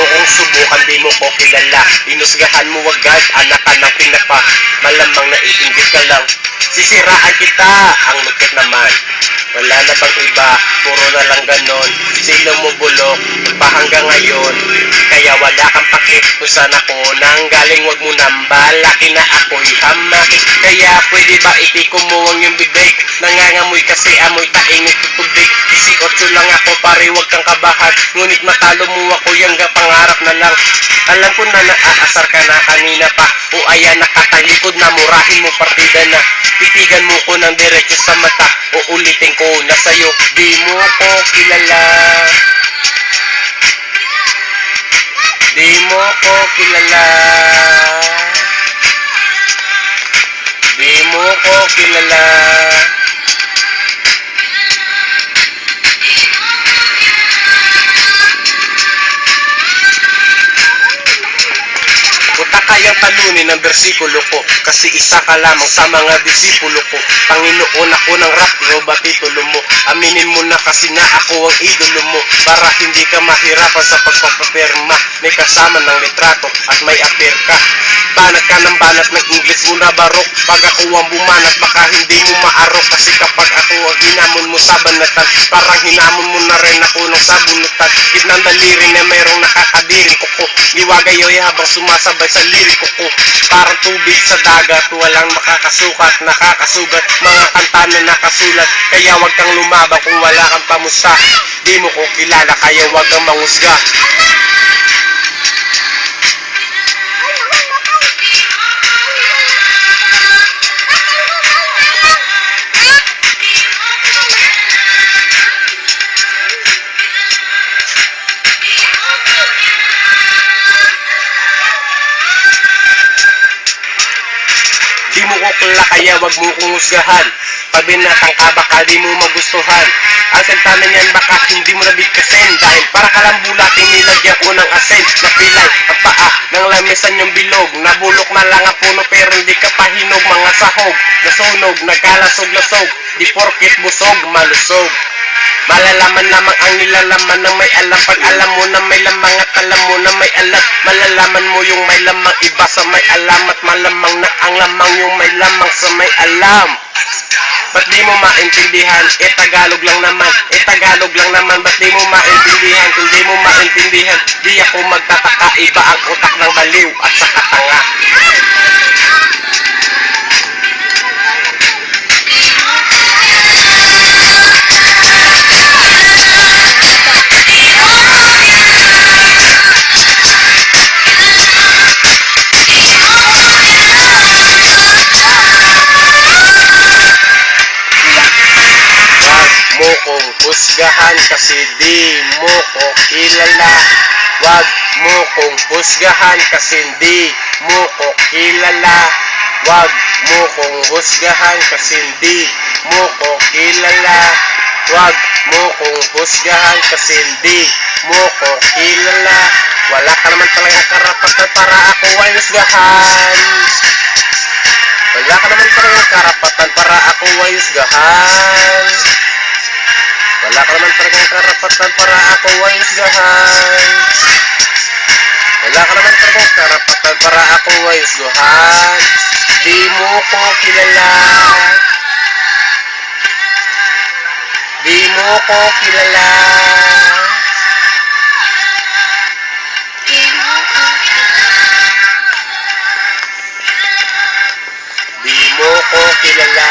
kong subukan, di mo ko kilala. Inusgahan mo agad, anak ka ng pinapa. Malamang naiinggit ka lang, sisiraan kita. Ang lupit naman, wala na bang iba, puro na lang ganon. Silo mo bulok, pa hanggang ngayon. Kaya wala kang pakit kung saan ako nang galing. Wag mo nang balaki na ako'y hamakit. Kaya pwede ba ipikumuwang yung bibig? Nangangamoy kasi amoy tainit tubig. 18 lang ako pare, wag kang kabahan. Ngunit matalo mo ako, yung pangarap na lang. Alam ko na naaasar ka na kanina pa. O ayan, nakatalikod na, murahin mo partida na. Titigan mo ko ng diretso sa mata. O ulitin ko na sa'yo, di mo ko kilala. Di mo ko kilala. Di mo ko kilala. Puta kayang talunin ang bersikulo ko, kasi isa ka lamang sa mga disipulo ko. Panginoon ako ng rap, roba titulo mo. Aminin mo na kasi na ako ang idolo mo, para hindi ka mahirapan sa pagpapapirma. May kasama ng litrato at may appear ka. Banat ka ng banat ng English mo na barok. Pag ako ang bumanat, baka hindi mo maarok. Kasi kapag ako ang hinamon mo sa banatan, parang hinamon mo na rin ako ng sabunutan. Kitnang daliri na mayroong nakakadiring kuko. Liwagayoy habang sumasabay sa liriko ko. Parang tubig sa dagat, walang makakasukat, nakakasugat. Mga kanta na nakasulat, kaya wag kang lumaba kung wala kang pamusta. Di mo ko kilala, kaya wag kang mangusga. Di mo ko kilala, kaya wag mo kong husgahan. Pabinatang ka, baka di mo magustuhan. Ang sentana niyan baka hindi mo nabigkasin, dahil para kalambulating nilagyan ko ng asin. Napilay ang paa ng lamisan yung bilog. Nabulok na lang ang puno pero hindi ka pahinog. Mga sahog, nasunog, nagkalasog-lasog. Di porkit busog, malusog. Malalaman lamang ang nilalaman ng may alam. Pag alam mo na may lamang at alam mo na may alam, malalaman mo yung may lamang iba sa may alam. At malamang na ang lamang yung may lamang sa may alam. Ba't di mo maintindihan? Tagalog lang naman. Tagalog lang naman. Ba't di mo maintindihan? Kung di mo maintindihan, di ako magtataka. Iba ang utak ng baliw at sa katanga. Mo kong husgahan kasi di mo ko kilala. Wag mo kong husgahan kasi di mo ko kilala. Wag mo kong husgahan kasi di mo ko kilala. Wag mo kong husgahan kasi di mo ko kilala. Wala ka naman talagang karapatan para ako ay husgahan. Wala ka naman talagang karapatan para ako ay husgahan. Wala ka naman talagang karapatan para ako ay husgahan. Wala ka naman talagang karapatan para ako ay husgahan. Di mo ko kilala. Di mo ko kilala. Di mo ko kilala.